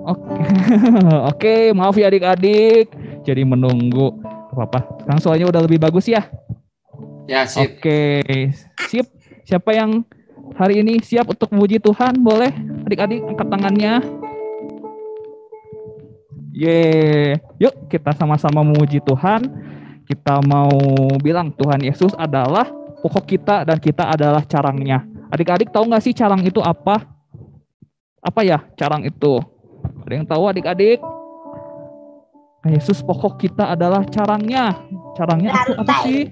Oke, oke, maaf ya adik-adik. Jadi menunggu. Apa-apa. Sekarang soalnya udah lebih bagus ya. Ya, sip. Oke, sip. Siapa yang hari ini siap untuk memuji Tuhan? Boleh adik-adik angkat tangannya. Yeay. Yuk kita sama-sama memuji Tuhan. Kita mau bilang Tuhan Yesus adalah pokok kita dan kita adalah carangnya. Adik-adik tahu nggak sih carang itu apa? Apa ya carang itu? Ada yang tahu adik-adik? Yesus pokok kita adalah carangnya. Carangnya itu apa sih?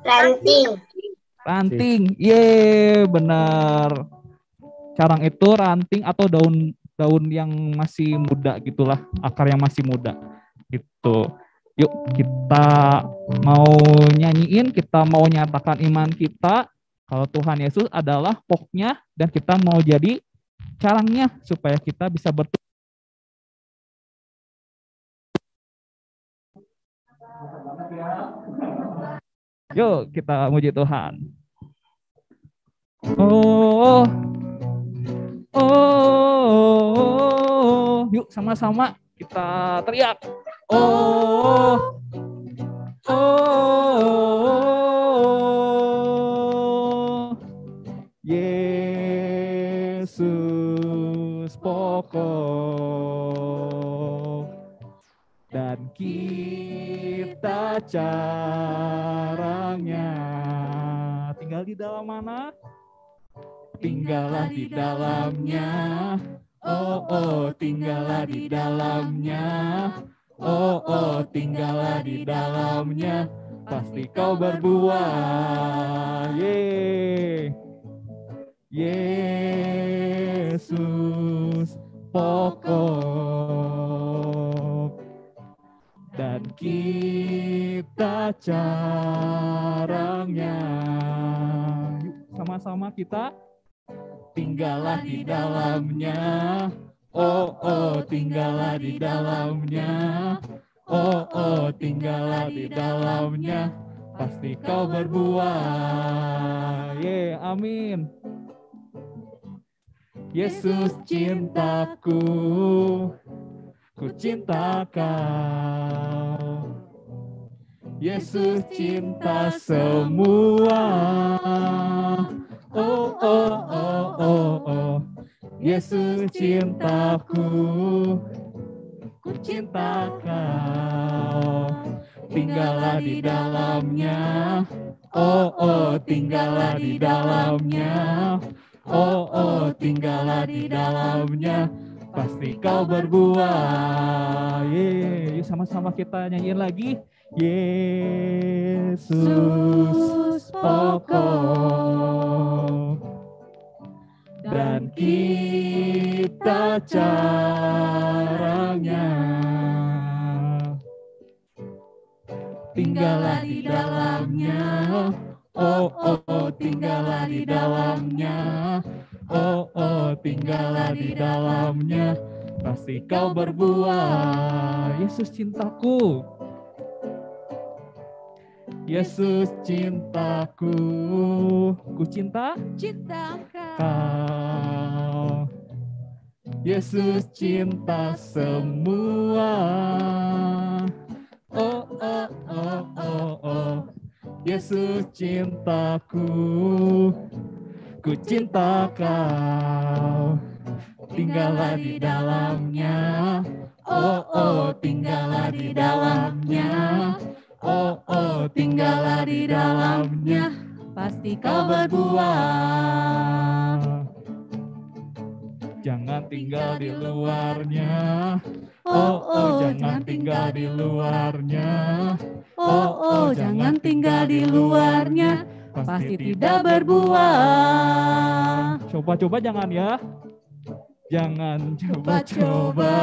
Ranting. Ranting. Yeay, benar. Carang itu ranting atau daun yang masih muda gitulah, akar yang masih muda gitu. Yuk kita mau nyanyiin, kita mau nyatakan iman kita kalau Tuhan Yesus adalah pokoknya dan kita mau jadi carangnya supaya kita bisa bertumbuh. Yuk kita muji Tuhan. Oh, oh, yuk sama-sama kita teriak. Oh, oh, Yesus pokok dan kita carangnya. Tinggal di dalam mana? Tinggallah di dalamnya. Oh, oh, tinggallah di dalamnya. Oh, oh, tinggallah di dalamnya. Pasti kau berbuah. Yeay. Yesus pokok dan kita carangnya. Sama-sama kita tinggallah di dalamnya. Oh, oh, tinggallah di dalamnya. Oh, oh, tinggallah di dalamnya. Pasti kau berbuah. Ye, amin. Yesus cintaku, ku cinta kau. Yesus cinta semua. Oh, oh, oh, oh, oh. Yesus cintaku, ku cinta kau. Tinggallah di dalamnya. Oh, oh, tinggallah di dalamnya. Oh, oh, tinggallah di dalamnya. Pasti kau berbuah. Yeay, sama-sama kita nyanyiin lagi. Yesus pokok dan kita carangnya. Tinggallah di dalamnya. Oh, oh, tinggallah di dalamnya. Oh, oh, tinggallah di dalamnya. Pasti kau berbuah. Yesus cintaku. Yesus cintaku. Ku cinta kau. Yesus cinta semua. Oh, oh, oh, oh, oh. Yesus cintaku, ku cinta kau. Tinggallah di dalamnya. Oh, oh, tinggallah di dalamnya. Oh, oh, tinggallah di dalamnya. Pasti kau berbuah. Jangan tinggal di luarnya. Oh, oh, jangan tinggal di luarnya. Oh, oh, jangan tinggal di luarnya. Pasti tidak berbuah. Coba-coba jangan ya. Jangan coba-coba.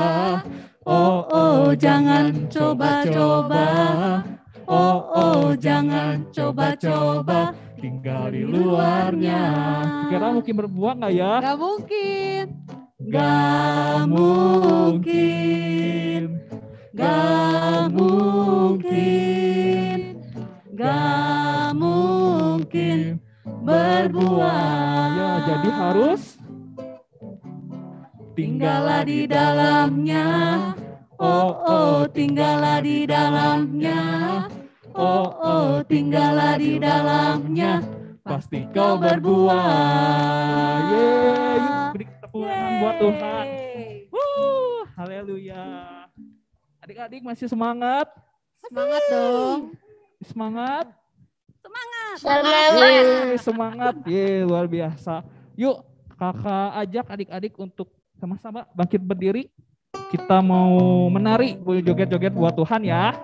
Oh, oh, jangan coba-coba. Oh, oh, jangan coba-coba. Tinggal di luarnya. Kira mungkin berbuah nggak ya? Gak mungkin. Gak mungkin. Gak mungkin. Gak mungkin berbuah. Ya, jadi tinggallah di dalamnya. Oh, tinggallah di dalamnya. Oh, tinggallah di dalamnya. Pasti kau berbuah. Yeay, yuk beri tepuk tangan buat Tuhan. Haleluya. Adik-adik masih semangat? Semangat dong. Semangat? Semangat. Yeay, luar biasa. Yuk, kakak ajak adik-adik untuk sama-sama bangkit berdiri. Kita mau menari, joget-joget buat Tuhan ya.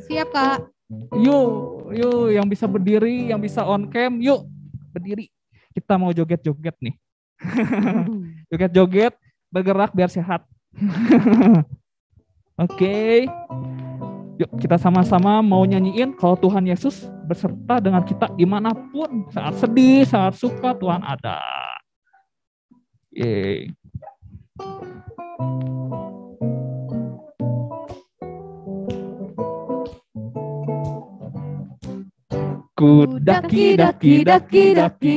Siap, Kak. Yuk, yang bisa berdiri, yang bisa on cam, yuk berdiri. Kita mau joget-joget nih. Joget-joget, bergerak biar sehat. Oke. Yuk kita sama-sama mau nyanyiin kalau Tuhan Yesus beserta dengan kita dimanapun. Saat sedih, saat suka, Tuhan ada. Yeay. Ku daki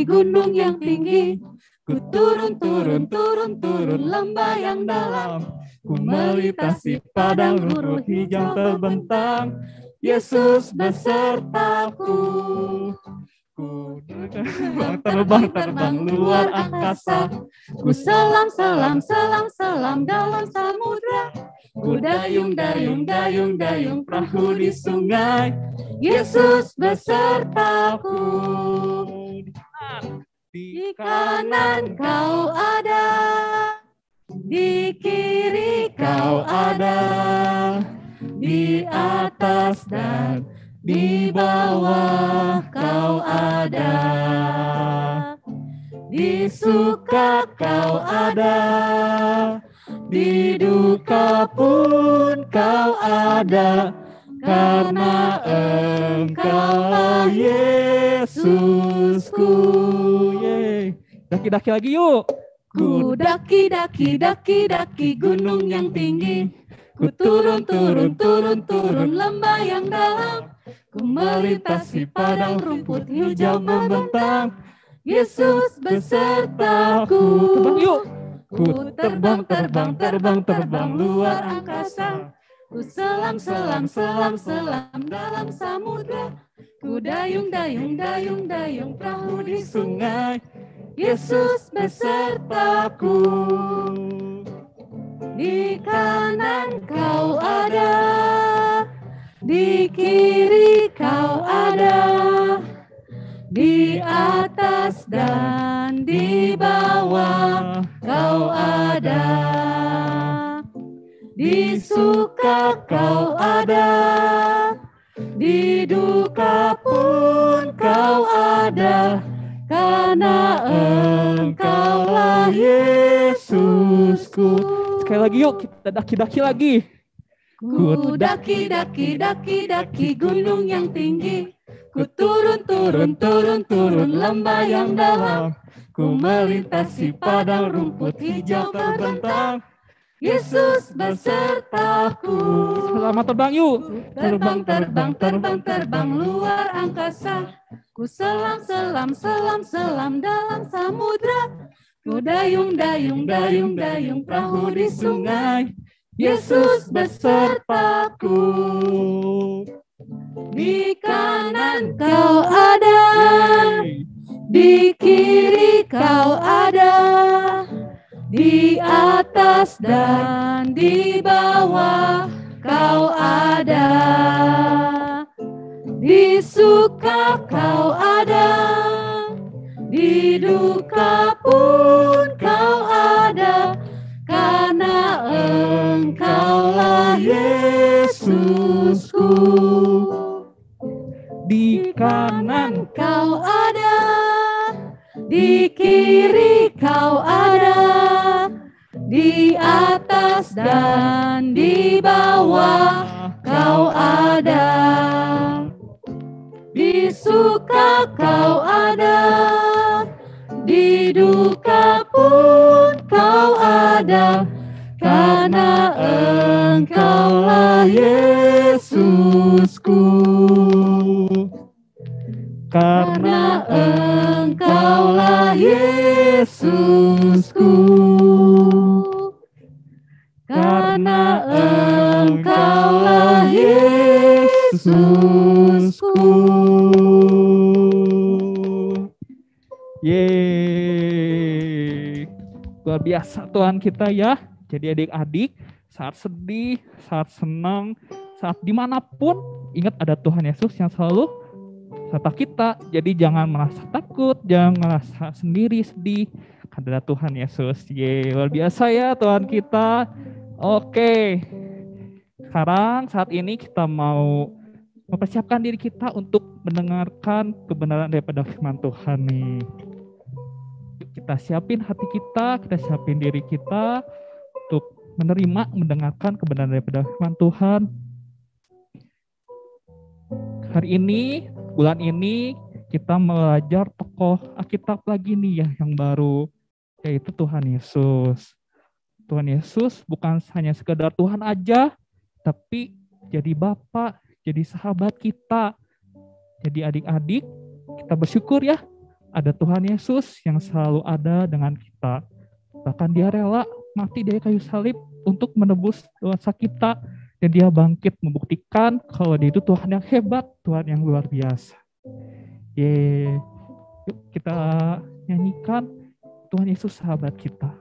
gunung yang tinggi. Ku turun lembah yang dalam. Ku melintasi padang rumput hijau terbentang. Yesus besertaku. Ku terbang luar angkasa. Ku selam dalam samudra. Ku dayung perahu di sungai. Yesus besertaku. Di kanan kau ada, di kiri kau ada, di atas dan di bawah kau ada. Di suka kau ada, di duka pun kau ada, karena Engkaulah Yesusku. Yeay. Daki-daki lagi yuk. Ku daki gunung yang tinggi. Ku turun lembah yang dalam. Ku melintasi padang rumput hijau membentang. Yesus besertaku. Terbang yuk. Ku terbang luar angkasa. Ku selam dalam samudra. Ku dayung perahu di sungai. Yesus besertaku. Di kanan kau ada, di kiri kau ada, di atas dan di bawah kau ada. Di suka kau ada, di duka pun kau ada, karena Engkaulah Yesusku. Sekali lagi yuk, kita daki-daki lagi. Ku daki gunung yang tinggi. Ku turun lembah yang dalam. Ku melintasi padang rumput hijau terbentang. Yesus besertaku. Selamat terbang yuk. Terbang luar angkasa. Ku selam dalam samudra. Ku dayung perahu di sungai. Yesus besertaku. Di kanan kau ada, di kiri kau ada, di atas dan di bawah kau ada. Di suka kau ada, di duka pun kau ada, karena Engkaulah Yesusku. Di kanan kau ada, di kiri kau ada, di atas dan di bawah kau ada. Di suka kau ada, di duka pun kau ada, karena Engkaulah Yesusku. Karena Engkaulah Yesusku. Yesusku. Yeay. Luar biasa Tuhan kita ya. Jadi adik-adik, saat sedih, saat senang, saat dimanapun, ingat ada Tuhan Yesus yang selalu serta kita. Jadi jangan merasa takut, jangan merasa sendiri, sedih. Karena ada Tuhan Yesus. Yeay, luar biasa ya Tuhan kita. Oke. Sekarang saat ini kita mau mempersiapkan diri kita untuk mendengarkan kebenaran daripada firman Tuhan nih. Kita siapin hati kita siapin diri kita untuk menerima, mendengarkan kebenaran daripada firman Tuhan. Hari ini, bulan ini, kita belajar tokoh Alkitab lagi nih ya, yang baru, yaitu Tuhan Yesus. Tuhan Yesus bukan hanya sekedar Tuhan aja, tapi jadi Bapa, jadi sahabat kita. Jadi adik-adik, kita bersyukur ya, ada Tuhan Yesus yang selalu ada dengan kita. Bahkan dia rela mati dari kayu salib untuk menebus dosa kita. Dan dia bangkit membuktikan kalau dia itu Tuhan yang hebat, Tuhan yang luar biasa. Yuk kita nyanyikan Tuhan Yesus sahabat kita.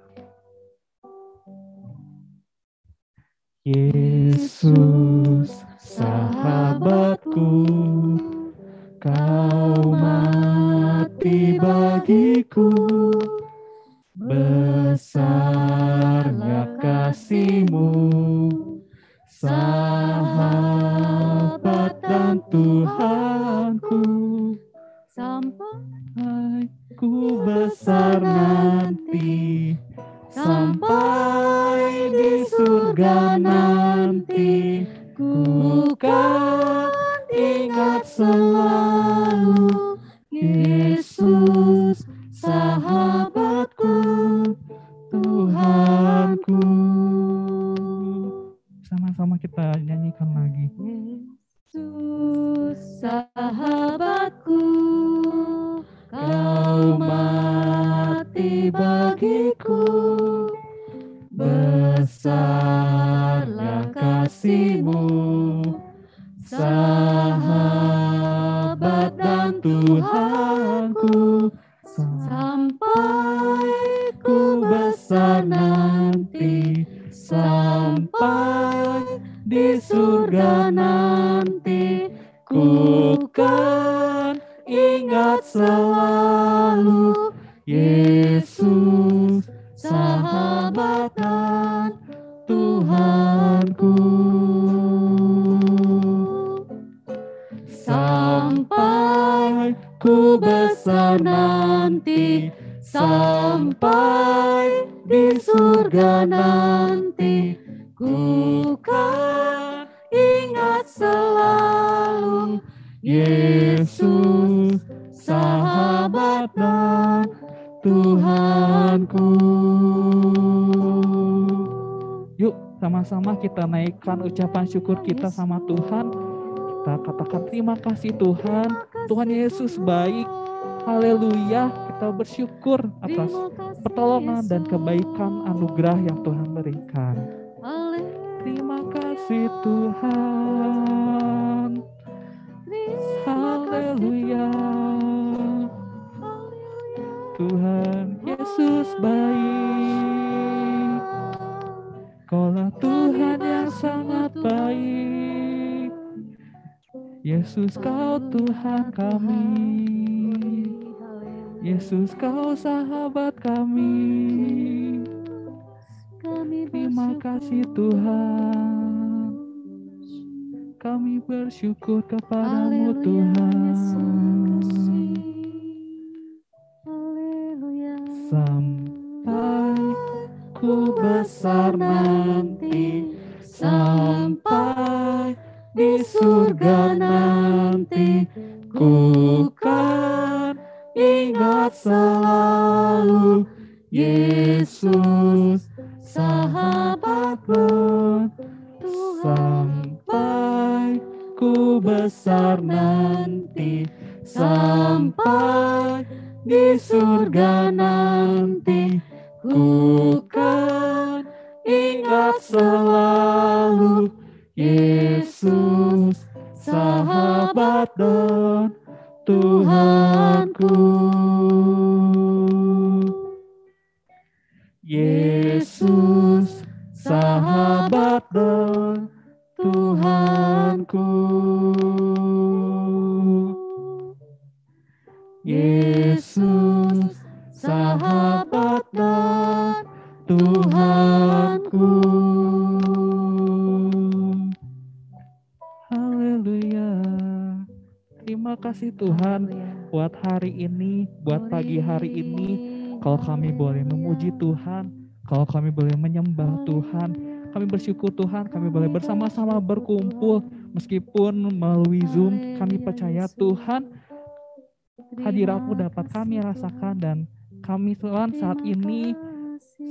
Yesus sahabatku, kau mati bagiku, besarnya kasih-Mu, sahabat dan Tuhanku, sampai ku besar nanti, sampai di surga nanti, ku kan ingat selalu Yesus sahabatku, Tuhanku. Sama-sama kita nyanyikan lagi. Yesus sahabatku, kau mati bagiku, besarnya kasih-Mu, sahabat dan Tuhanku, sampai ku besar nanti, sampai di surga nanti, ku kan ingat selalu Yesus sahabat dan Tuhanku. Sampai ku besar nanti, sampai di surga nanti, ku kan ingat selalu Yesus sahabat dan Tuhanku. Yuk sama-sama kita naikkan ucapan syukur kita sama Tuhan. Kita katakan terima kasih Tuhan. Tuhan Yesus baik. Haleluya. Kita bersyukur atas pertolongan dan kebaikan anugerah yang Tuhan berikan. Terima kasih Tuhan. Haleluya. Tuhan Yesus baik. Kaulah Tuhan yang sangat baik. Yesus kau Tuhan kami. Yesus kau sahabat kami. Terima kasih Tuhan. Kami bersyukur kepadamu Tuhan. Sampai ku besar nanti, sampai di surga nanti, ku kan ingat selalu Yesus sahabat dan sampai ku besar nanti, sampai di surga nanti, ku kan ingat selalu Yesus sahabat Tuhanku. Yesus, sahabat dan Tuhanku. Yesus, sahabat dan Tuhanku. Haleluya. Terima kasih Tuhan buat hari ini, buat pagi hari ini. Kalau kami boleh memuji Tuhan, kalau kami boleh menyembah Tuhan, kami bersyukur Tuhan, kami boleh bersama-sama berkumpul meskipun melalui Zoom. Kami percaya Tuhan, hadirat-Mu dapat kami rasakan, dan kami Tuhan saat ini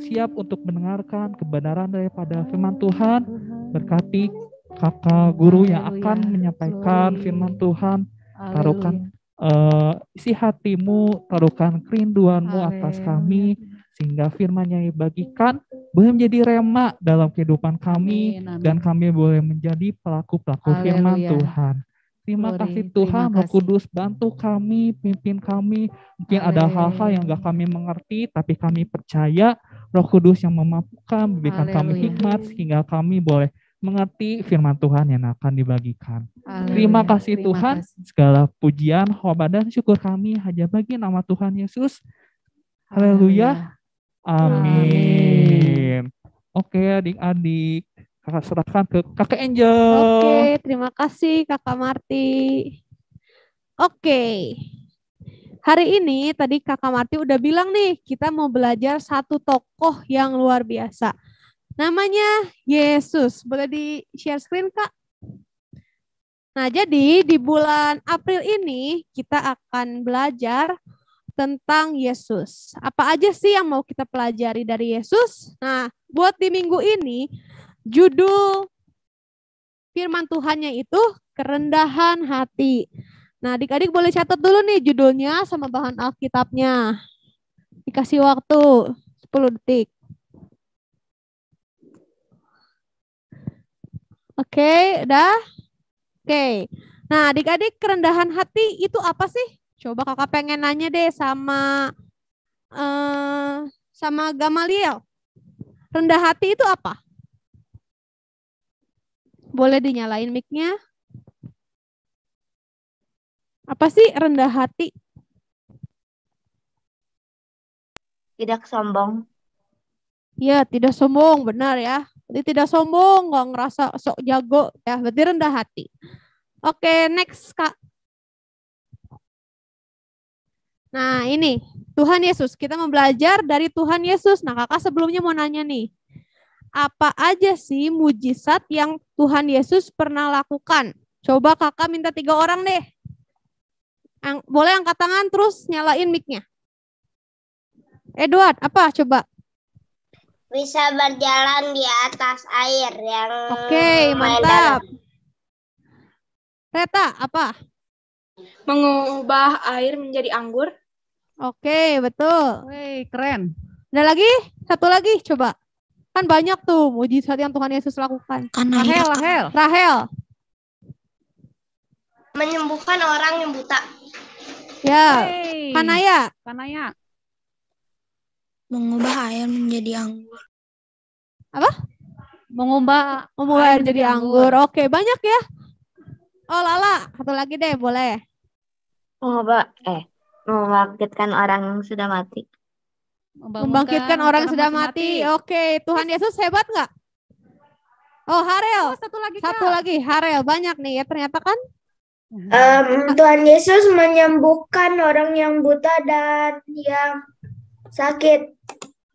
siap untuk mendengarkan kebenaran daripada firman Tuhan. Berkati kakak guru yang akan menyampaikan firman Tuhan. Taruhkan isi hati-Mu, taruhkan kerinduan-Mu atas kami, sehingga firman yang dibagikan boleh menjadi rema dalam kehidupan kami, dan kami boleh menjadi pelaku-pelaku firman Tuhan. Terima kasih Tuhan, Roh Kudus bantu kami, pimpin kami. Mungkin ada hal-hal yang gak kami mengerti, tapi kami percaya Roh Kudus yang memampukan, memberikan kami hikmat, sehingga kami boleh mengerti firman Tuhan yang akan dibagikan. Terima kasih Tuhan, segala pujian, hormat, dan syukur kami hanya bagi nama Tuhan Yesus. Haleluya. Amin. Oke adik-adik, kakak serahkan ke kakak Angel. Oke, terima kasih Kakak Marti. Oke, hari ini tadi Kakak Marti udah bilang nih, kita mau belajar satu tokoh yang luar biasa. Namanya Yesus. Boleh di-share screen, Kak? Nah, jadi di bulan April ini kita akan belajar tentang Yesus. Apa aja sih yang mau kita pelajari dari Yesus? Nah, buat di minggu ini, judul firman Tuhannya itu kerendahan hati. Nah, adik-adik boleh catat dulu nih judulnya sama bahan Alkitabnya. Dikasih waktu 10 detik. Oke, udah? Oke. Nah, adik-adik, kerendahan hati itu apa sih? Coba kakak pengen nanya deh sama Gamaliel. Rendah hati itu apa? Boleh dinyalain mic-nya? Apa sih rendah hati? Tidak sombong. Ya, tidak sombong, benar ya. Jadi tidak sombong, nggak ngerasa sok jago, ya berarti rendah hati. Oke, next Kak. Nah ini, Tuhan Yesus. Kita mau belajar dari Tuhan Yesus. Nah kakak sebelumnya mau nanya nih. Apa aja sih mujizat yang Tuhan Yesus pernah lakukan? Coba kakak minta 3 orang deh. Boleh angkat tangan terus nyalain mic-nya. Edward, apa coba? Bisa berjalan di atas air yang Oke, mantap. Reta, apa? Mengubah air menjadi anggur. Oke, betul. Wih, keren. Ada lagi? Satu lagi, coba. Kan banyak tuh mujizat yang Tuhan Yesus lakukan. Rahel. menyembuhkan orang yang buta. Ya, Hey. Kanaya. Mengubah air menjadi anggur. Mengubah Air jadi anggur. Oke, banyak ya. Oh, Lala. Satu lagi deh, boleh. Membangkitkan orang yang sudah mati. Membangkitkan orang yang sudah mati. Oke, Tuhan Yesus hebat nggak? Oh, Harel. Satu lagi, Harel. Banyak nih ya ternyata kan. Tuhan Yesus menyembuhkan orang yang buta dan yang sakit.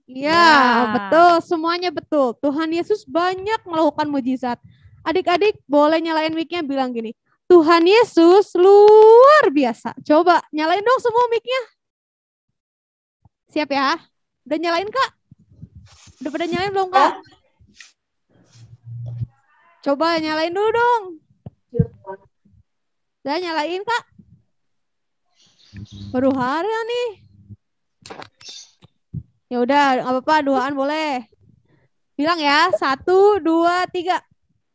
Iya, betul. Semuanya betul. Tuhan Yesus banyak melakukan mujizat. Adik-adik boleh nyalain mic-nya bilang gini. Tuhan Yesus luar biasa. Coba nyalain dong semua mic-nya. Siap ya? Udah nyalain Kak? Udah pada nyalain belum Kak? Coba nyalain dulu dong. Udah nyalain Kak? Baru hari nih. Ya udah, nggak apa-apa, duaan boleh. Bilang ya, 1, 2, 3.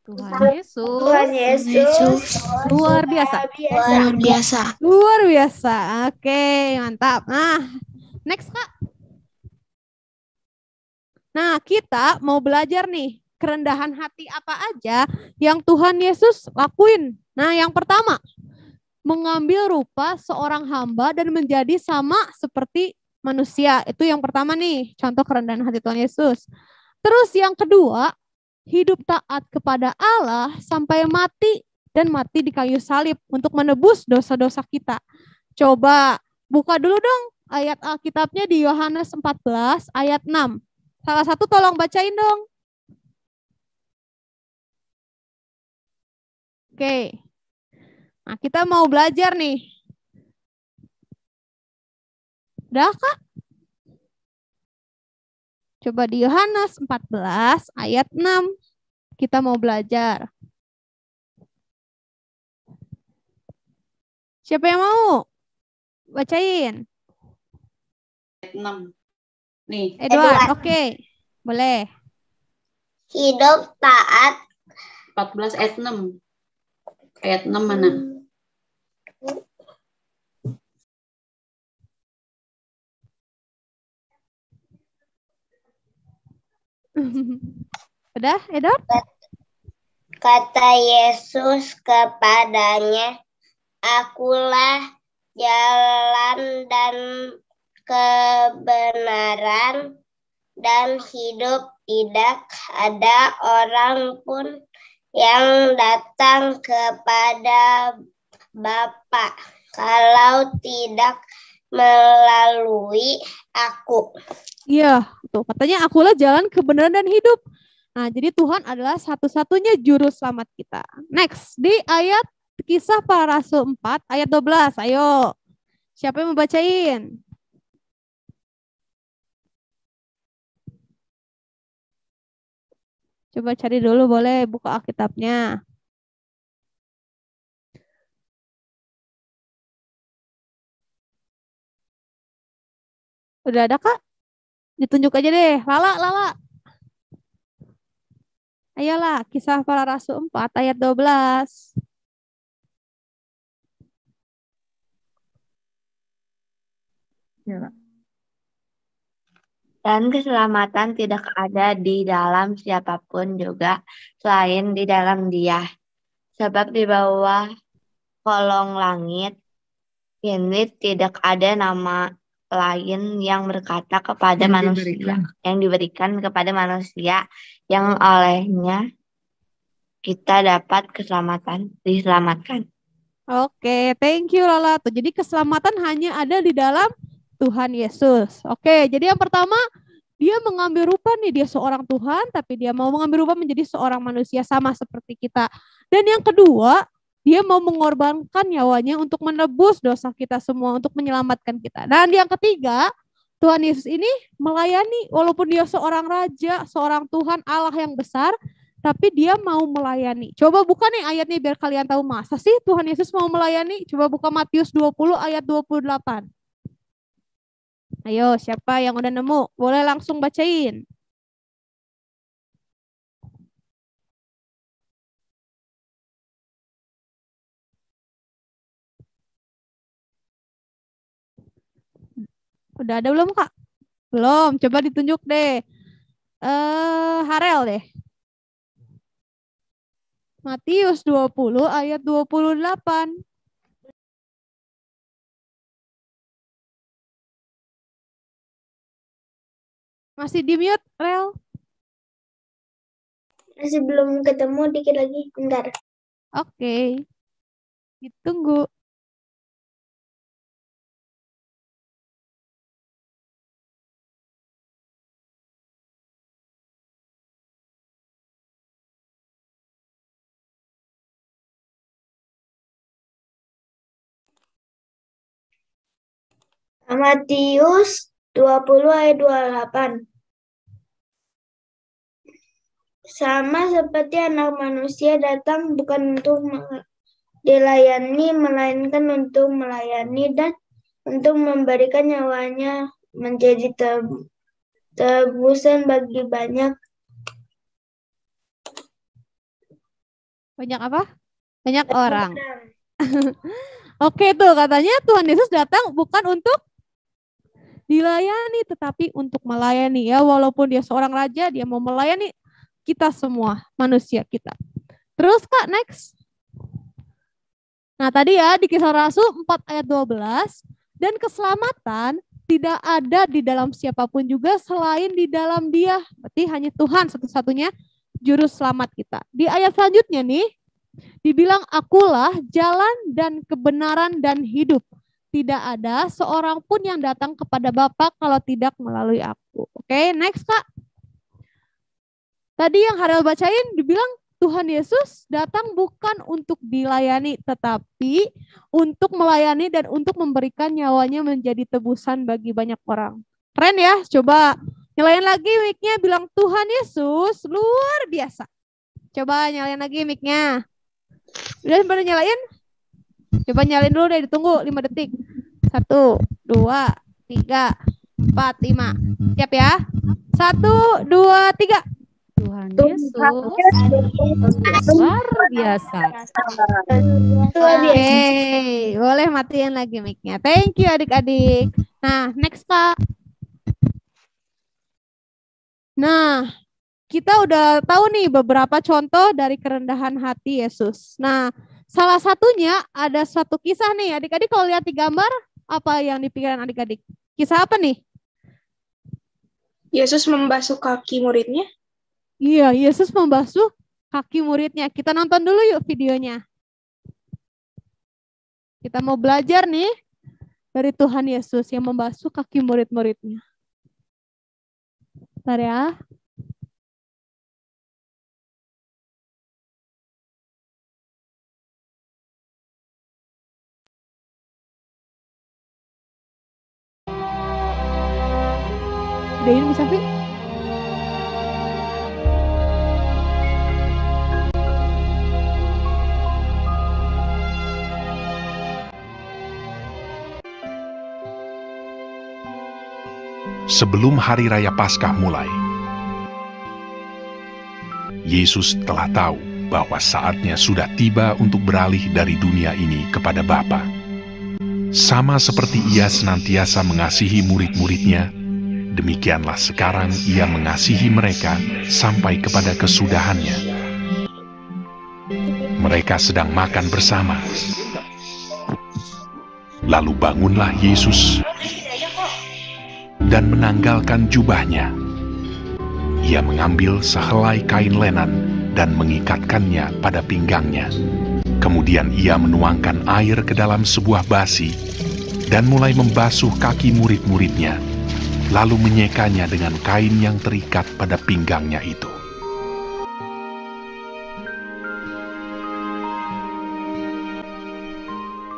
Tuhan Yesus Tuhan Yesus luar biasa. Luar biasa. Luar biasa. Oke, mantap. Nah, next Kak. Nah, kita mau belajar nih, kerendahan hati apa aja yang Tuhan Yesus lakuin. Nah, yang pertama, mengambil rupa seorang hamba dan menjadi sama seperti manusia. Itu yang pertama nih, contoh kerendahan hati Tuhan Yesus. Terus yang kedua, hidup taat kepada Allah sampai mati dan mati di kayu salib untuk menebus dosa-dosa kita. Coba buka dulu dong ayat Alkitabnya di Yohanes 14 ayat 6. Salah satu tolong bacain dong. Oke. Nah, kita mau belajar nih. Udah Kak? Coba di Yohanes 14 ayat 6. Kita mau belajar. Siapa yang mau? Bacain. Ayat 6. Nih, Edward, oke. Boleh. hidup taat 14 ayat 6. Ayat 6 mana? Udah, Edward? kata Yesus kepadanya, akulah jalan dan kebenaran dan hidup, tidak ada orang pun yang datang kepada Bapa kalau tidak melalui aku. Iya, tuh katanya akulah jalan kebenaran dan hidup. Nah, jadi Tuhan adalah satu-satunya juru selamat kita. Next, di ayat Kisah Para Rasul 4 ayat 12. Ayo. Siapa yang membacain? Coba cari dulu, boleh buka Alkitabnya. Udah ada Kak? Ditunjuk aja deh. Lala. Ayolah, Kisah Para Rasul 4 ayat 12. Ya. Dan keselamatan tidak ada di dalam siapapun juga selain di dalam Dia. Sebab di bawah kolong langit ini tidak ada nama lain yang berkata kepada manusia, yang diberikan kepada manusia yang olehnya kita dapat diselamatkan. Oke, thank you Lala. Tuh, jadi keselamatan hanya ada di dalam Tuhan Yesus. Oke, jadi yang pertama dia mengambil rupa nih, dia seorang Tuhan tapi dia mau mengambil rupa menjadi seorang manusia sama seperti kita. Dan yang kedua, dia mau mengorbankan nyawanya untuk menebus dosa kita semua, untuk menyelamatkan kita. Dan yang ketiga, Tuhan Yesus ini melayani walaupun dia seorang raja, seorang Tuhan Allah yang besar, tapi dia mau melayani. Coba buka nih ayatnya biar kalian tahu, masa sih Tuhan Yesus mau melayani? Coba buka Matius 20 ayat 28. Ayo, siapa yang udah nemu? Boleh langsung bacain. Udah ada belum, Kak? Belum, coba ditunjuk deh. Harel deh. Matius 20 ayat 28. Masih di mute, Rel? Masih belum ketemu, dikit lagi, bentar. Oke. Ditunggu. Matius 20 ayat 28. Sama seperti anak manusia datang bukan untuk dilayani, melainkan untuk melayani dan untuk memberikan nyawanya menjadi tebusan bagi banyak. Banyak apa? Banyak orang. Oke tuh, katanya Tuhan Yesus datang bukan untuk dilayani, tetapi untuk melayani. Ya, walaupun dia seorang raja, dia mau melayani kita semua, manusia kita. Terus Kak, next. Nah tadi ya di Kisah Rasul 4 ayat 12, dan keselamatan tidak ada di dalam siapapun juga selain di dalam Dia. Berarti hanya Tuhan satu-satunya juru selamat kita. Di ayat selanjutnya nih, dibilang akulah jalan dan kebenaran dan hidup. Tidak ada seorang pun yang datang kepada Bapa kalau tidak melalui aku. Oke, next Kak. Tadi yang Harel bacain dibilang Tuhan Yesus datang bukan untuk dilayani, tetapi untuk melayani dan untuk memberikan nyawanya menjadi tebusan bagi banyak orang. Keren ya, coba nyalain lagi mic-nya, bilang Tuhan Yesus luar biasa. Coba nyalain lagi mic-nya. Udah pada nyalain? Coba nyalain dulu deh, ditunggu 5 detik. 1, 2, 3, 4, 5. Siap ya? 1, 2, 3. Tuhan Yesus luar biasa. Oke, boleh matiin lagi mic-nya. Thank you adik-adik. Nah, next Kak. Nah, kita udah tahu nih beberapa contoh dari kerendahan hati Yesus. Nah, salah satunya ada suatu kisah nih. Adik-adik kalau lihat di gambar, apa yang dipikiran adik-adik? Kisah apa nih? Yesus membasuh kaki muridnya. Iya, Yesus membasuh kaki muridnya. Kita nonton dulu yuk videonya. Kita mau belajar nih dari Tuhan Yesus yang membasuh kaki murid-muridnya. Bentar ya. Gedein bisa, Vi? Sebelum hari raya Paskah mulai, Yesus telah tahu bahwa saatnya sudah tiba untuk beralih dari dunia ini kepada Bapa. Sama seperti Ia senantiasa mengasihi murid-muridnya, demikianlah sekarang Ia mengasihi mereka sampai kepada kesudahannya. Mereka sedang makan bersama. Lalu bangunlah Yesus dan menanggalkan jubahnya. Ia mengambil sehelai kain lenan dan mengikatkannya pada pinggangnya. Kemudian ia menuangkan air ke dalam sebuah basi dan mulai membasuh kaki murid-muridnya, lalu menyekanya dengan kain yang terikat pada pinggangnya itu.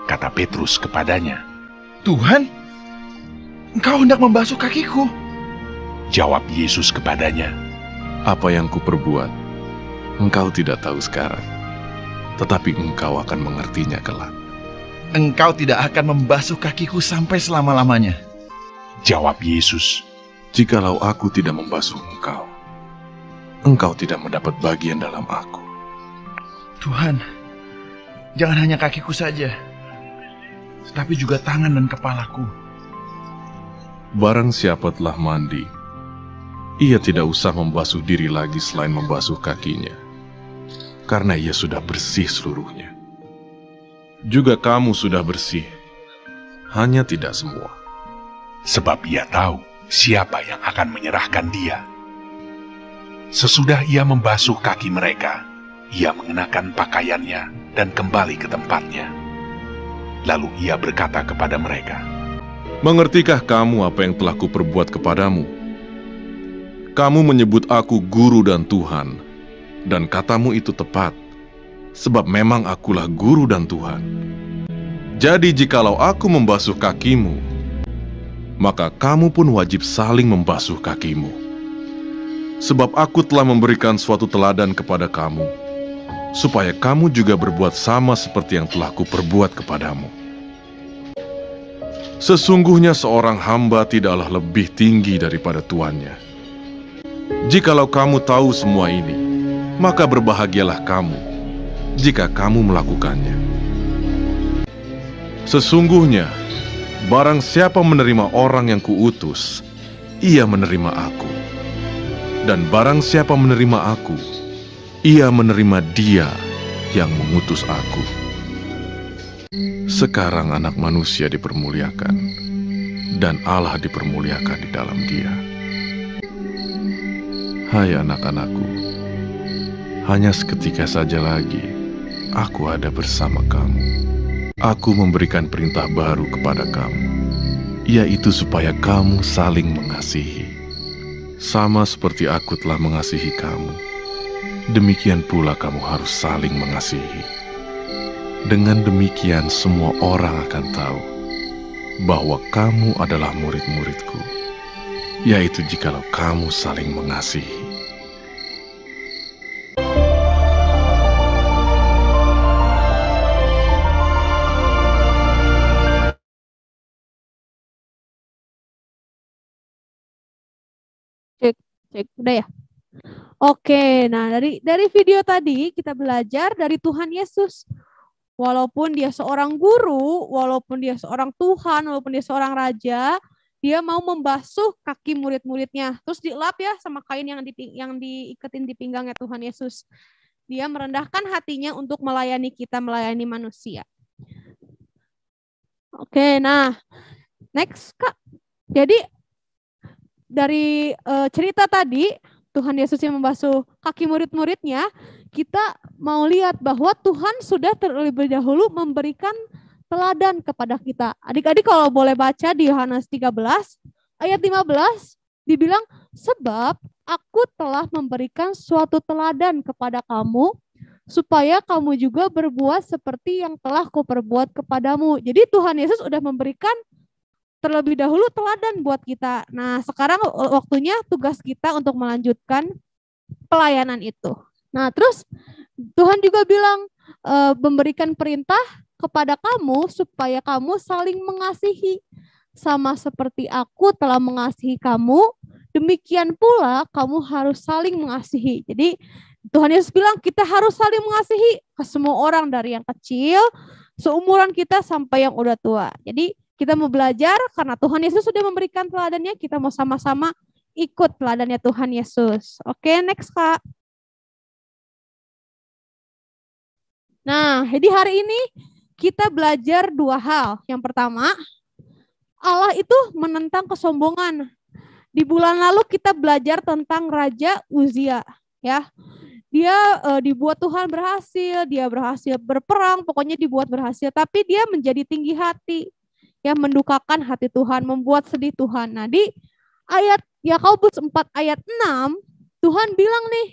Kata Petrus kepadanya, Tuhan, Engkau hendak membasuh kakiku. Jawab Yesus kepadanya, apa yang kuperbuat, engkau tidak tahu sekarang, tetapi engkau akan mengertinya kelak. Engkau tidak akan membasuh kakiku sampai selama-lamanya. Jawab Yesus, jikalau aku tidak membasuh engkau, engkau tidak mendapat bagian dalam aku. Tuhan, jangan hanya kakiku saja, tetapi juga tangan dan kepalaku. Barang siapa telah mandi, ia tidak usah membasuh diri lagi selain membasuh kakinya, karena ia sudah bersih seluruhnya. Juga kamu sudah bersih, hanya tidak semua. Sebab ia tahu siapa yang akan menyerahkan dia. Sesudah ia membasuh kaki mereka, ia mengenakan pakaiannya dan kembali ke tempatnya. Lalu ia berkata kepada mereka, mengertikah kamu apa yang telah kuperbuat kepadamu? Kamu menyebut aku guru dan Tuhan, dan katamu itu tepat, sebab memang akulah guru dan Tuhan. Jadi jikalau aku membasuh kakimu, maka kamu pun wajib saling membasuh kakimu. Sebab aku telah memberikan suatu teladan kepada kamu, supaya kamu juga berbuat sama seperti yang telah kuperbuat kepadamu. Sesungguhnya seorang hamba tidaklah lebih tinggi daripada tuannya. Jikalau kamu tahu semua ini, maka berbahagialah kamu jika kamu melakukannya. Sesungguhnya, barang siapa menerima orang yang kuutus, ia menerima aku. Dan barang siapa menerima aku, ia menerima Dia yang mengutus aku. Sekarang anak manusia dipermuliakan, dan Allah dipermuliakan di dalam Dia. Hai anak-anakku, hanya seketika saja lagi aku ada bersama kamu. Aku memberikan perintah baru kepada kamu, yaitu supaya kamu saling mengasihi. Sama seperti aku telah mengasihi kamu, demikian pula kamu harus saling mengasihi. Dengan demikian semua orang akan tahu bahwa kamu adalah murid-muridku, yaitu jikalau kamu saling mengasihi. Cek, udah ya? Oke, nah dari video tadi kita belajar dari Tuhan Yesus. Walaupun dia seorang guru, walaupun dia seorang Tuhan, walaupun dia seorang raja, dia mau membasuh kaki murid-muridnya. Terus dielap ya sama kain yang diiketin di pinggangnya Tuhan Yesus. Dia merendahkan hatinya untuk melayani kita, melayani manusia. Oke, nah next Kak. Jadi dari cerita tadi, Tuhan Yesus yang membasuh kaki murid-muridnya, kita mau lihat bahwa Tuhan sudah terlebih dahulu memberikan teladan kepada kita. Adik-adik kalau boleh baca di Yohanes 13, ayat 15, dibilang, sebab aku telah memberikan suatu teladan kepada kamu, supaya kamu juga berbuat seperti yang telah kuperbuat kepadamu. Jadi Tuhan Yesus sudah memberikan terlebih dahulu teladan buat kita. Nah, sekarang waktunya tugas kita untuk melanjutkan pelayanan itu. Nah, terus Tuhan juga bilang memberikan perintah kepada kamu supaya kamu saling mengasihi. Sama seperti aku telah mengasihi kamu, demikian pula kamu harus saling mengasihi. Jadi Tuhan Yesus bilang kita harus saling mengasihi ke semua orang dari yang kecil, seumuran kita sampai yang udah tua. Jadi kita mau belajar karena Tuhan Yesus sudah memberikan teladannya, kita mau sama-sama ikut teladannya Tuhan Yesus. Oke, next Kak. Nah, jadi hari ini kita belajar dua hal. Yang pertama, Allah itu menentang kesombongan. Di bulan lalu kita belajar tentang Raja Uzia, ya. Dia dibuat Tuhan berhasil, dia berhasil berperang, pokoknya dibuat berhasil, tapi dia menjadi tinggi hati. Yang mendukakan hati Tuhan, membuat sedih Tuhan. Nah, di ayat Yakobus 4 ayat 6, Tuhan bilang nih,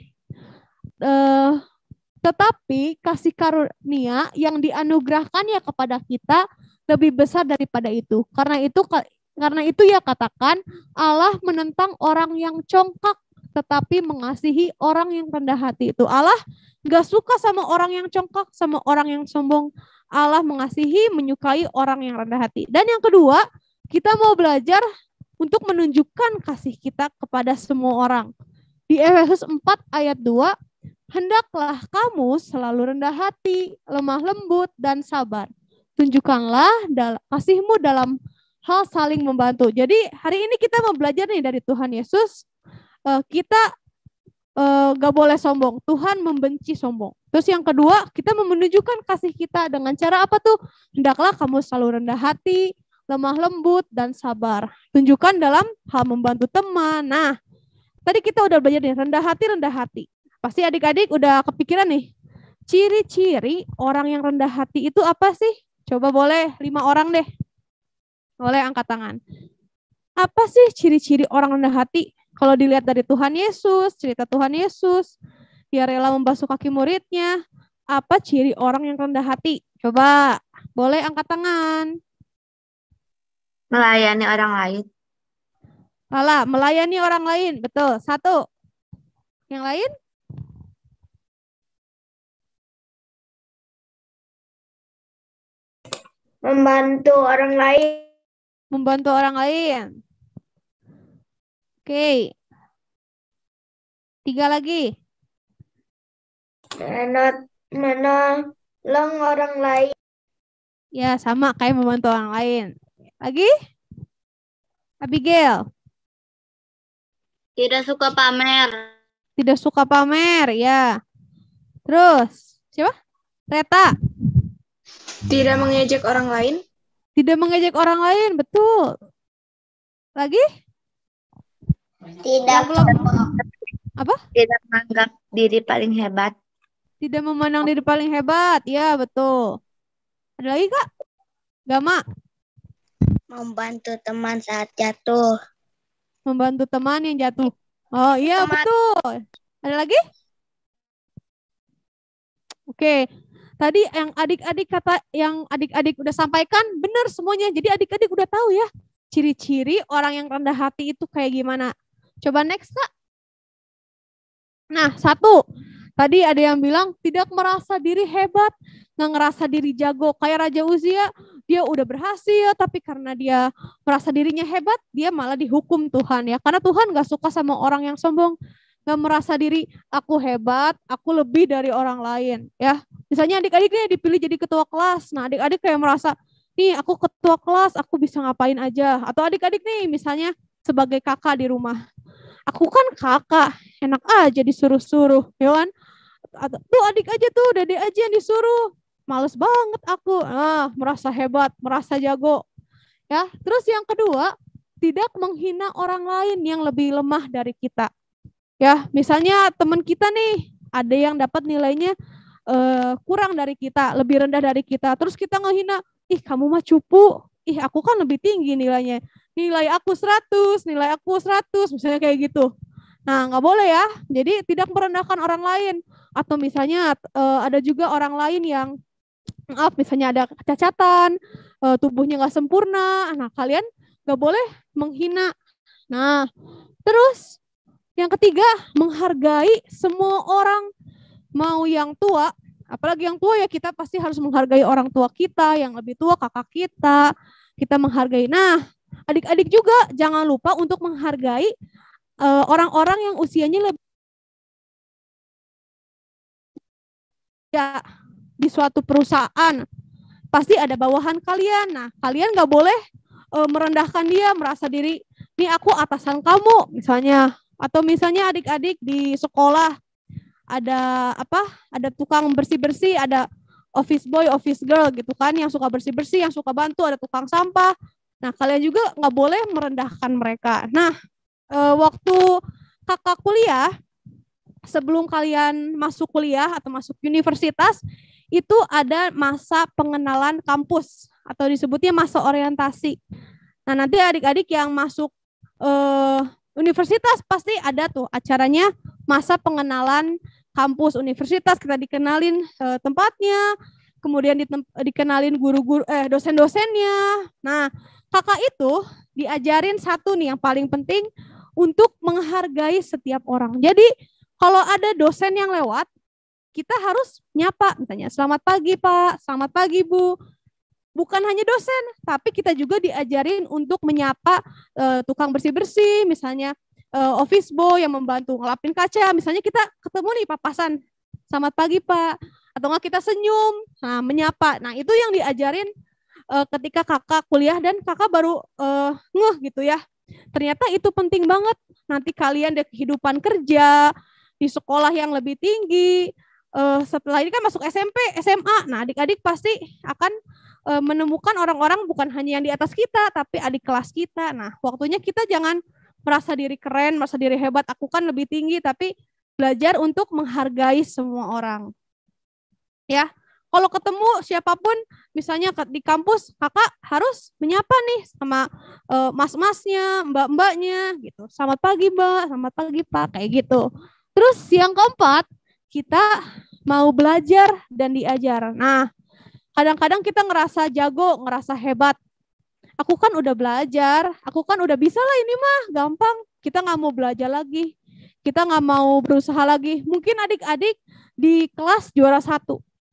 tetapi kasih karunia yang dianugerahkannya kepada kita lebih besar daripada itu. Karena itu ya katakan, Allah menentang orang yang congkak, tetapi mengasihi orang yang rendah hati. Itu Allah gak suka sama orang yang congkak, sama orang yang sombong. Allah mengasihi, menyukai orang yang rendah hati. Dan yang kedua, kita mau belajar untuk menunjukkan kasih kita kepada semua orang. Di Efesus 4 ayat 2, hendaklah kamu selalu rendah hati, lemah lembut, dan sabar. Tunjukkanlah kasihmu dalam hal saling membantu. Jadi hari ini kita mau belajar nih dari Tuhan Yesus, kita gak boleh sombong. Tuhan membenci sombong. Terus yang kedua, kita menunjukkan kasih kita dengan cara apa tuh? Hendaklah kamu selalu rendah hati, lemah lembut, dan sabar. Tunjukkan dalam hal membantu teman. Nah, tadi kita udah belajar nih, rendah hati. Pasti adik-adik udah kepikiran nih, ciri-ciri orang yang rendah hati itu apa sih? Coba boleh 5 orang deh. Boleh angkat tangan. Apa sih ciri-ciri orang rendah hati? Kalau dilihat dari Tuhan Yesus, cerita Tuhan Yesus, dia rela membasuh kaki muridnya. Apa ciri orang yang rendah hati? Coba, boleh angkat tangan. Melayani orang lain. Salah, melayani orang lain. Betul, 1. Yang lain? Membantu orang lain. Membantu orang lain. Oke. 3 lagi. menolong orang lain. Ya, sama kayak membantu orang lain. Lagi? Abigail. Tidak suka pamer. Tidak suka pamer, ya. Terus, siapa? Reta. Tidak mengejek orang lain. Tidak mengejek orang lain, betul. Lagi? Tidak Apa? Tidak menganggap diri paling hebat. Tidak memandang diri paling hebat, ya betul. Ada lagi Kak? Gama. Membantu teman saat jatuh. Membantu teman yang jatuh. Oh iya betul. Ada lagi? Oke. Tadi yang adik-adik udah sampaikan benar semuanya. Jadi adik-adik udah tahu ya ciri-ciri orang yang rendah hati itu kayak gimana. Coba next Kak. Nah, 1. Tadi ada yang bilang tidak merasa diri hebat, nggak ngerasa diri jago. Kayak Raja Uzia, dia udah berhasil, tapi karena dia merasa dirinya hebat, dia malah dihukum Tuhan ya. Karena Tuhan nggak suka sama orang yang sombong, nggak merasa diri aku hebat, aku lebih dari orang lain ya. Misalnya adik-adiknya dipilih jadi ketua kelas, nah adik-adik kayak merasa, nih aku ketua kelas, aku bisa ngapain aja. Atau adik-adik nih misalnya sebagai kakak di rumah, aku kan kakak, enak aja disuruh-suruh, ya kan? Tuh adik aja tuh, dedek aja yang disuruh. Males banget aku. Merasa hebat, merasa jago. Ya, terus yang kedua, tidak menghina orang lain yang lebih lemah dari kita. Ya, misalnya teman kita nih, ada yang dapat nilainya kurang dari kita, lebih rendah dari kita. Terus kita ngehina, ih kamu mah cupu. Ih aku kan lebih tinggi nilainya. Nilai aku 100, nilai aku 100, misalnya kayak gitu. Nah, nggak boleh ya. Jadi tidak merendahkan orang lain. Atau misalnya ada juga orang lain yang, maaf, misalnya ada kecacatan, tubuhnya nggak sempurna. Nah, kalian nggak boleh menghina. Nah, terus yang ketiga, menghargai semua orang, mau yang tua, apalagi yang tua ya kita pasti harus menghargai orang tua kita, yang lebih tua kakak kita menghargai. Nah, adik-adik juga jangan lupa untuk menghargai orang-orang yang usianya lebih ya di suatu perusahaan. Pasti ada bawahan kalian. Nah, kalian nggak boleh merendahkan dia, merasa diri, nih aku atasan kamu misalnya. Atau misalnya adik-adik di sekolah ada ada tukang bersih-bersih, ada office boy, office girl gitu kan, yang suka bersih-bersih, yang suka bantu, ada tukang sampah. Nah, kalian juga nggak boleh merendahkan mereka. Nah, waktu kakak kuliah, sebelum kalian masuk kuliah atau masuk universitas, itu ada masa pengenalan kampus atau disebutnya masa orientasi. Nah, nanti adik-adik yang masuk universitas pasti ada tuh acaranya masa pengenalan kampus universitas, kita dikenalin tempatnya, kemudian dikenalin guru-guru dosen-dosennya. Nah, kakak itu diajarin satu nih yang paling penting, untuk menghargai setiap orang. Jadi kalau ada dosen yang lewat, kita harus nyapa, misalnya selamat pagi Pak, selamat pagi Bu. Bukan hanya dosen, tapi kita juga diajarin untuk menyapa tukang bersih-bersih, misalnya office boy yang membantu ngelapin kaca, misalnya kita ketemu nih papasan, selamat pagi Pak, atau enggak kita senyum, nah menyapa. Nah itu yang diajarin ketika kakak kuliah dan kakak baru ngeh gitu ya. Ternyata itu penting banget. Nanti kalian di kehidupan kerja, di sekolah yang lebih tinggi, setelah ini kan masuk SMP, SMA. Nah adik-adik pasti akan menemukan orang-orang bukan hanya yang di atas kita, tapi adik kelas kita. Nah waktunya kita jangan merasa diri keren, merasa diri hebat, aku kan lebih tinggi, tapi belajar untuk menghargai semua orang. Ya, kalau ketemu siapapun, misalnya di kampus, kakak harus menyapa nih sama mas-masnya, mbak-mbaknya, gitu. Selamat pagi Mbak, selamat pagi Pak, kayak gitu. Terus yang keempat, kita mau belajar dan diajar. Nah, kadang-kadang kita ngerasa jago, ngerasa hebat. Aku kan udah belajar, aku kan udah bisa lah ini mah, gampang. Kita nggak mau belajar lagi, kita nggak mau berusaha lagi. Mungkin adik-adik di kelas juara 1,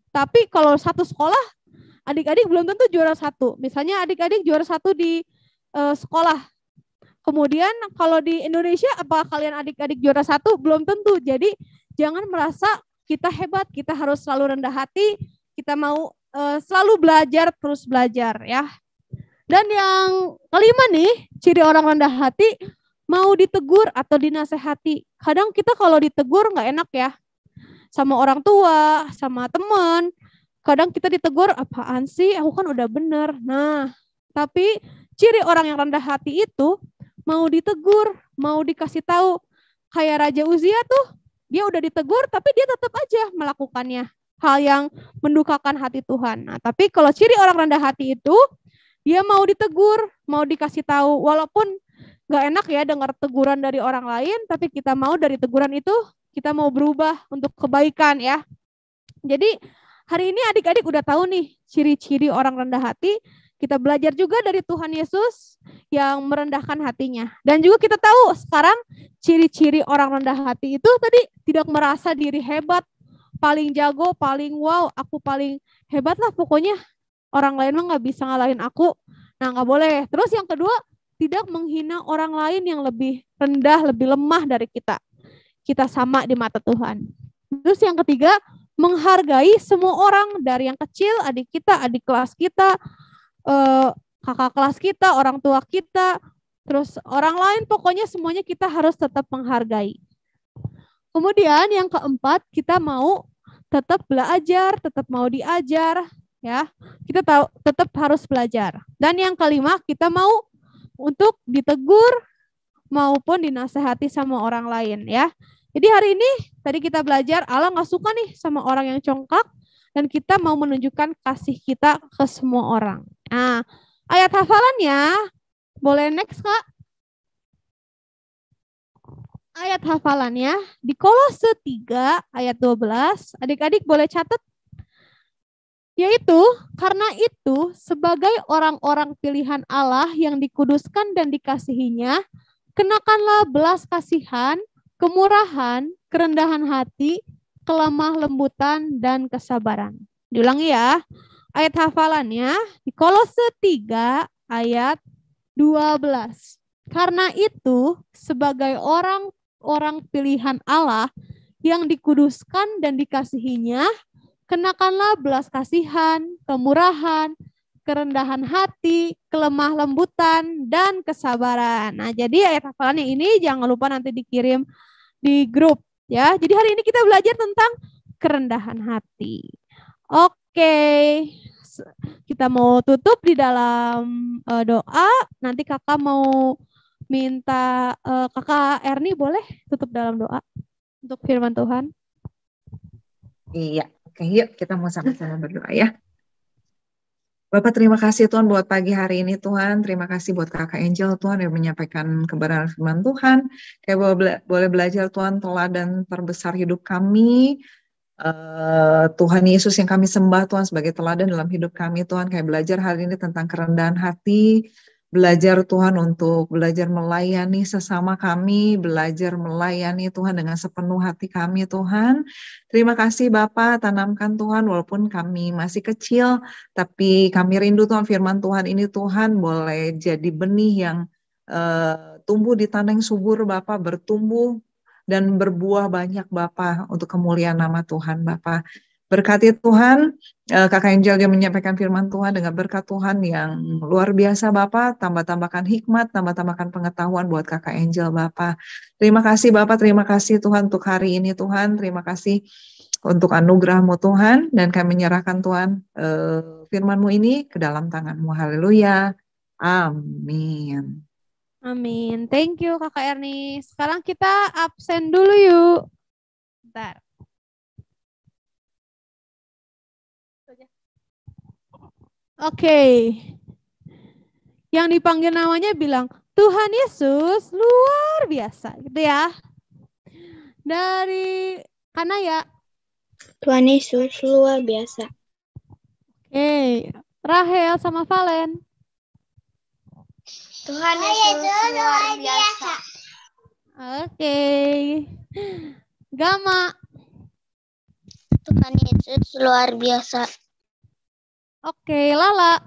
tapi kalau satu sekolah, adik-adik belum tentu juara 1. Misalnya adik-adik juara 1 di sekolah. Kemudian kalau di Indonesia, apa kalian adik-adik juara 1? Belum tentu. Jadi jangan merasa kita hebat, kita harus selalu rendah hati, kita mau selalu belajar, terus belajar ya. Dan yang kelima nih, ciri orang rendah hati, mau ditegur atau dinasehati. Kadang kita kalau ditegur nggak enak ya, sama orang tua, sama teman. Kadang kita ditegur, apaan sih, aku kan udah bener. Nah, tapi ciri orang yang rendah hati itu mau ditegur, mau dikasih tahu. Kayak Raja Uzia tuh, dia udah ditegur tapi dia tetap aja melakukannya. Hal yang mendukakan hati Tuhan. Nah, tapi kalau ciri orang rendah hati itu, dia mau ditegur, mau dikasih tahu. Walaupun gak enak ya dengar teguran dari orang lain, tapi kita mau dari teguran itu, kita mau berubah untuk kebaikan ya. Jadi hari ini adik-adik udah tahu nih ciri-ciri orang rendah hati. Kita belajar juga dari Tuhan Yesus yang merendahkan hatinya. Dan juga kita tahu sekarang ciri-ciri orang rendah hati itu tadi tidak merasa diri hebat, paling jago, paling wow, aku paling hebat lah pokoknya. Orang lain mah gak bisa ngalahin aku. Nah gak boleh. Terus yang kedua, tidak menghina orang lain yang lebih rendah, lebih lemah dari kita. Kita sama di mata Tuhan. Terus yang ketiga, menghargai semua orang dari yang kecil, adik kita, adik kelas kita, kakak kelas kita, orang tua kita, terus orang lain, pokoknya semuanya kita harus tetap menghargai. Kemudian yang keempat, kita mau tetap belajar, tetap mau diajar, ya. Kita tahu tetap harus belajar. Dan yang kelima, kita mau untuk ditegur maupun dinasehati sama orang lain, ya. Jadi hari ini tadi kita belajar Allah nggak suka nih sama orang yang congkak dan kita mau menunjukkan kasih kita ke semua orang. Nah, ayat hafalannya boleh next Kak? Ayat hafalannya di Kolose 3 ayat 12. Adik-adik boleh catat. Yaitu karena itu sebagai orang-orang pilihan Allah yang dikuduskan dan dikasihinya, kenakanlah belas kasihan, kemurahan, kerendahan hati, kelemah lembutan, dan kesabaran. Diulangi ya. Ayat hafalannya di Kolose 3 ayat 12. Karena itu sebagai orang-orang pilihan Allah yang dikuduskan dan dikasihinya, kenakanlah belas kasihan, kemurahan, kerendahan hati, kelemah lembutan, dan kesabaran. Nah, jadi ayat hafalannya ini jangan lupa nanti dikirim di grup ya. Jadi hari ini kita belajar tentang kerendahan hati. Oke, kita mau tutup di dalam doa. Nanti kakak mau minta kakak Erni boleh tutup dalam doa untuk firman Tuhan. Iya, oke, yuk kita mau sama-sama berdoa ya. Bapak terima kasih Tuhan buat pagi hari ini Tuhan. Terima kasih buat Kakak Angel Tuhan yang menyampaikan kebenaran firman Tuhan. Kayak boleh belajar Tuhan teladan terbesar hidup kami. Tuhan Yesus yang kami sembah Tuhan sebagai teladan dalam hidup kami Tuhan. Kayak belajar hari ini tentang kerendahan hati. Belajar Tuhan untuk belajar melayani sesama kami, belajar melayani Tuhan dengan sepenuh hati kami Tuhan. Terima kasih Bapak, tanamkan Tuhan walaupun kami masih kecil, tapi kami rindu Tuhan firman Tuhan ini Tuhan boleh jadi benih yang tumbuh di tanah yang subur Bapak, bertumbuh dan berbuah banyak Bapak untuk kemuliaan nama Tuhan Bapak. Berkati Tuhan, Kakak Angel yang menyampaikan firman Tuhan dengan berkat Tuhan yang luar biasa Bapak, tambah-tambahkan hikmat, tambah-tambahkan pengetahuan buat Kakak Angel Bapak. Terima kasih Bapak, terima kasih Tuhan untuk hari ini Tuhan, terima kasih untuk anugerah-Mu Tuhan, dan kami menyerahkan Tuhan firman-Mu ini ke dalam tangan-Mu. Haleluya. Amin. Amin. Thank you Kakak Erni. Sekarang kita absen dulu yuk. Bentar. Oke. Yang dipanggil namanya bilang, Tuhan Yesus luar biasa. Gitu ya. Dari Kanaya. Tuhan Yesus luar biasa. Oke. Rahel sama Valen. Tuhan Yesus luar biasa. Oke. Gama. Tuhan Yesus luar biasa. Oke, Lala.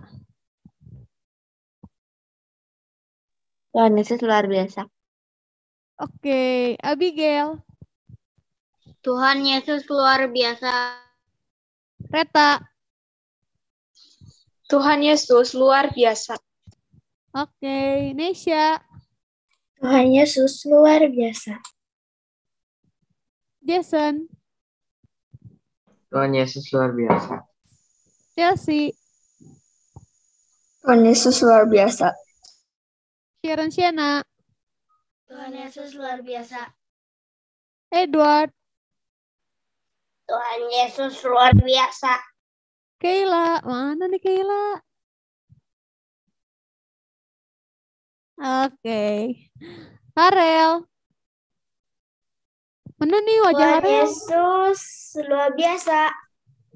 Tuhan Yesus luar biasa. Oke, Abigail. Tuhan Yesus luar biasa. Reta. Tuhan Yesus luar biasa. Oke, Nesya. Tuhan Yesus luar biasa. Jason. Tuhan Yesus luar biasa. Chelsea. Tuhan Yesus luar biasa. Sharon Siena. Tuhan Yesus luar biasa. Edward. Tuhan Yesus luar biasa. Kayla. Mana nih Kayla? Oke. Harel. Mana nih wajah Tuhan Harel? Yesus luar biasa.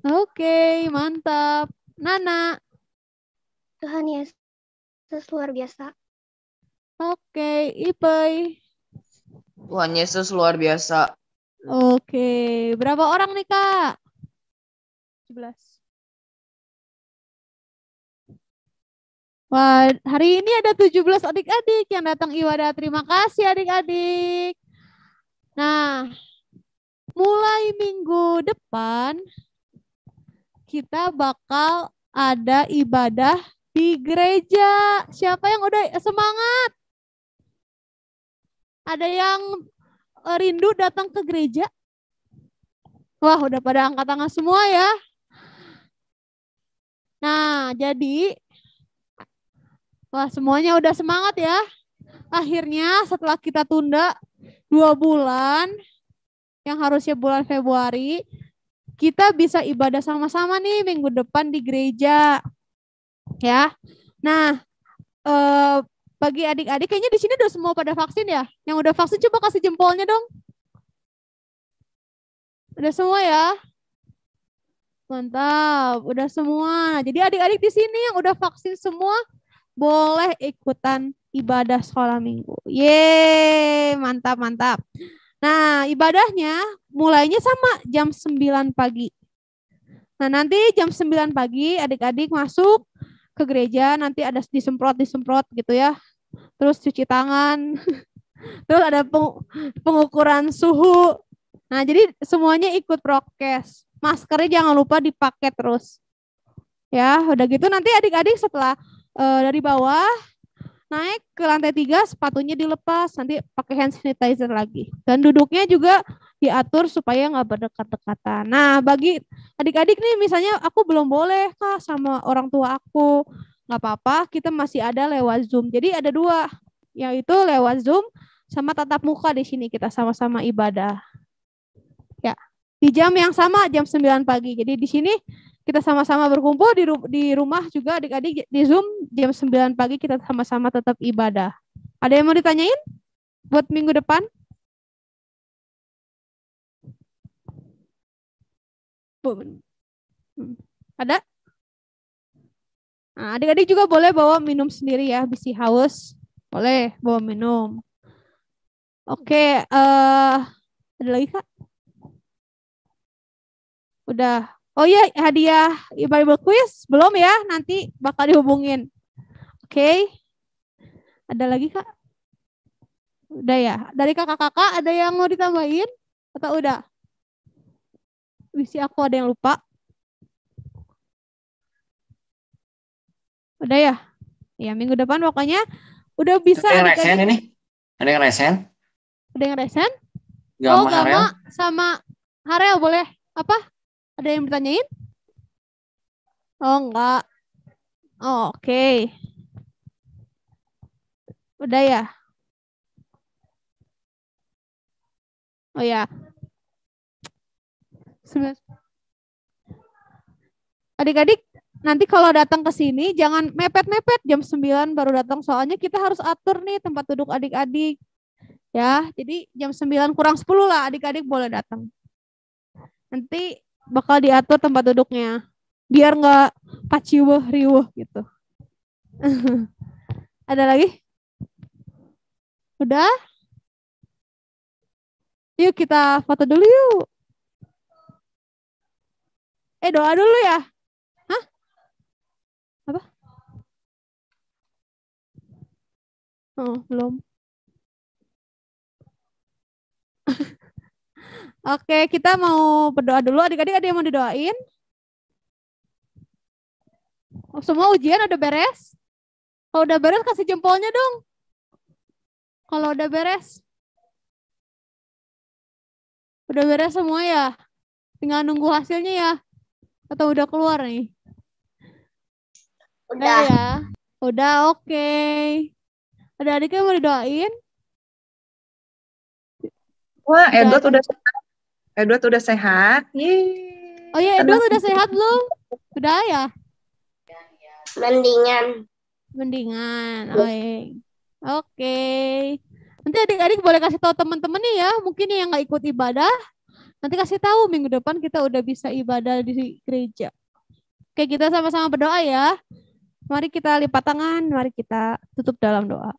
Oke, mantap. Nana. Tuhan Yesus luar biasa. Oke, Ipay. Tuhan Yesus luar biasa. Oke, berapa orang nih Kak? 17. Wah, hari ini ada 17 adik-adik yang datang ibadah. Terima kasih adik-adik. Nah, mulai minggu depan kita bakal ada ibadah di gereja. Siapa yang udah semangat? Ada yang rindu datang ke gereja? Wah, udah pada angkat tangan semua ya. Nah, jadi wah, semuanya udah semangat ya. Akhirnya setelah kita tunda 2 bulan, yang harusnya bulan Februari, kita bisa ibadah sama-sama nih minggu depan di gereja. Ya. Nah, bagi adik-adik, kayaknya di sini udah semua pada vaksin ya. Yang udah vaksin coba kasih jempolnya dong. Udah semua ya? Mantap, udah semua. Jadi adik-adik di sini yang udah vaksin semua, boleh ikutan ibadah sekolah minggu. Yeay, mantap, mantap. Nah, ibadahnya mulainya sama jam 9 pagi. Nah, nanti jam 9 pagi adik-adik masuk ke gereja, nanti ada disemprot gitu ya. Terus cuci tangan. Terus ada pengukuran suhu. Nah, jadi semuanya ikut prokes. Maskernya jangan lupa dipakai terus. Ya, udah gitu nanti adik-adik setelah dari bawah naik ke lantai 3, sepatunya dilepas, nanti pakai hand sanitizer lagi. Dan duduknya juga diatur supaya nggak berdekat-dekatan. Nah, bagi adik-adik nih, misalnya aku belum boleh Kak sama orang tua aku, nggak apa-apa, kita masih ada lewat Zoom. Jadi ada 2, yaitu lewat Zoom sama tatap muka di sini kita sama-sama ibadah. Ya, di jam yang sama, jam 9 pagi. Jadi di sini kita sama-sama berkumpul di rumah juga adik-adik di Zoom jam 9 pagi kita sama-sama tetap ibadah. Ada yang mau ditanyain buat minggu depan? Ada? Nah, adik-adik juga boleh bawa minum sendiri ya, bisi haus. Boleh bawa minum. Oke, ada lagi Kak? Udah. Oh iya, hadiah Bible quiz belum ya? Nanti bakal dihubungin. Oke. Ada lagi Kak? Udah ya. Dari kakak-kakak ada yang mau ditambahin? Atau udah? Visi aku ada yang lupa. Udah ya? Ya, minggu depan pokoknya udah bisa. Ada yang resen ini? Ada yang resen? Ada yang resen? Gama Gama Harel? sama Harel boleh. Apa? Ada yang bertanyain? Oh, enggak. Oh, oke. Udah ya? Oh ya. Adik-adik, nanti kalau datang ke sini jangan mepet-mepet jam 9 baru datang. Soalnya kita harus atur nih tempat duduk adik-adik. Ya, jadi jam 9 kurang 10 lah adik-adik boleh datang. Nanti bakal diatur tempat duduknya biar nggak paciweh riweh gitu. Ada lagi? Udah? Yuk kita foto dulu yuk. Doa dulu ya. Hah? Apa? Oh, belum. Oke, kita mau berdoa dulu. Adik-adik ada yang mau didoain? Oh, semua ujian udah beres? Kalau udah beres kasih jempolnya dong. Kalau udah beres. Udah beres semua ya? Tinggal nunggu hasilnya ya? Atau udah keluar nih? Udah ya? Udah, oke. Ada adik yang mau didoain? Wah, Edward udah sehat. Yeay. Oh iya, Edward udah sehat belum? Udah ya? Mendingan. Oh, iya. Oke. Nanti adik-adik boleh kasih tahu teman-teman nih ya, mungkin yang nggak ikut ibadah, nanti kasih tahu minggu depan kita udah bisa ibadah di gereja. Oke, kita sama-sama berdoa ya. Mari kita lipat tangan, mari kita tutup dalam doa.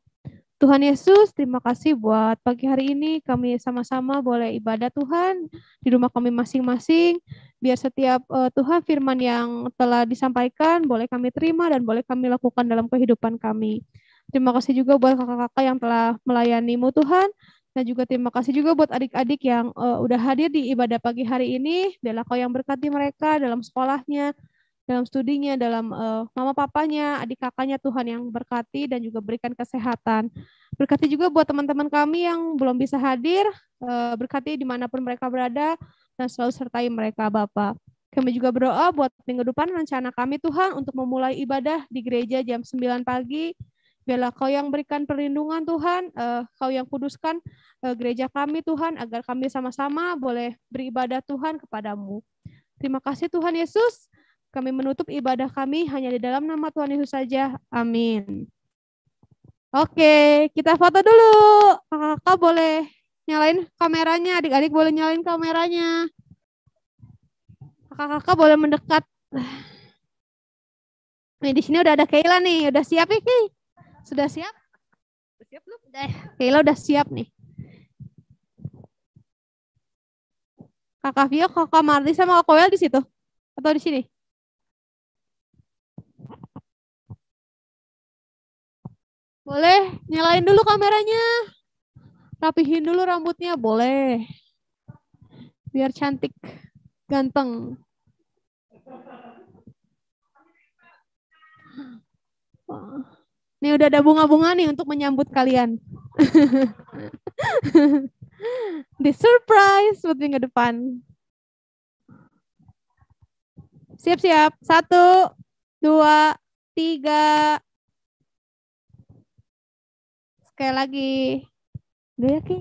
Tuhan Yesus, terima kasih buat pagi hari ini kami sama-sama boleh ibadah Tuhan di rumah kami masing-masing. Biar setiap Tuhan firman yang telah disampaikan boleh kami terima dan boleh kami lakukan dalam kehidupan kami. Terima kasih juga buat kakak-kakak yang telah melayani-Mu Tuhan. Dan juga terima kasih juga buat adik-adik yang udah hadir di ibadah pagi hari ini. Biarlah Kau yang berkati mereka dalam sekolahnya, dalam studinya, dalam mama papanya, adik kakaknya Tuhan yang berkati dan juga berikan kesehatan. Berkati juga buat teman-teman kami yang belum bisa hadir, berkati dimanapun mereka berada dan selalu sertai mereka Bapa. Kami juga berdoa buat minggu depan rencana kami Tuhan untuk memulai ibadah di gereja jam 9 pagi. Biarlah Kau yang berikan perlindungan Tuhan, Kau yang kuduskan gereja kami Tuhan, agar kami sama-sama boleh beribadah Tuhan kepadamu. Terima kasih Tuhan Yesus. Kami menutup ibadah kami hanya di dalam nama Tuhan Yesus saja. Amin. Oke, kita foto dulu. Kakak boleh nyalain kameranya. Adik-adik boleh nyalain kameranya. Kakak boleh mendekat. Nih, di sini udah ada Keila nih. Udah siap nih, Ki? Sudah siap? Udah siap belum? Udah. Keila udah siap nih. Kakak Vio, Kakak Marli sama Kak Koel di situ? Atau di sini? Boleh nyalain dulu kameranya. Rapihin dulu rambutnya, boleh. Biar cantik, ganteng. Nih udah ada bunga-bunga nih untuk menyambut kalian. Di surprise buat minggu depan. Siap-siap. 1, 2, 3. Sekali lagi. Udah ya, Ki?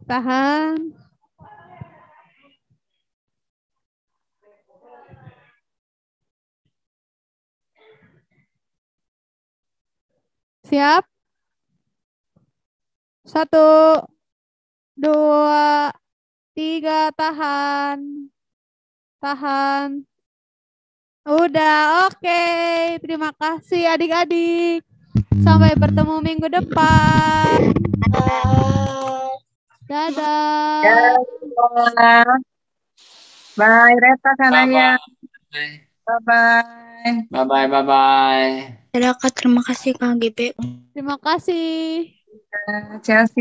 Tahan. Siap? 1, 2, 3, tahan. Tahan. Udah, oke. Terima kasih adik-adik. Sampai bertemu minggu depan. Dadah. Dadah. Bye, Reta Kanaya. Bye-bye. Bye-bye. Dadah Kak, terima kasih Kak GP. Terima kasih. Chelsea.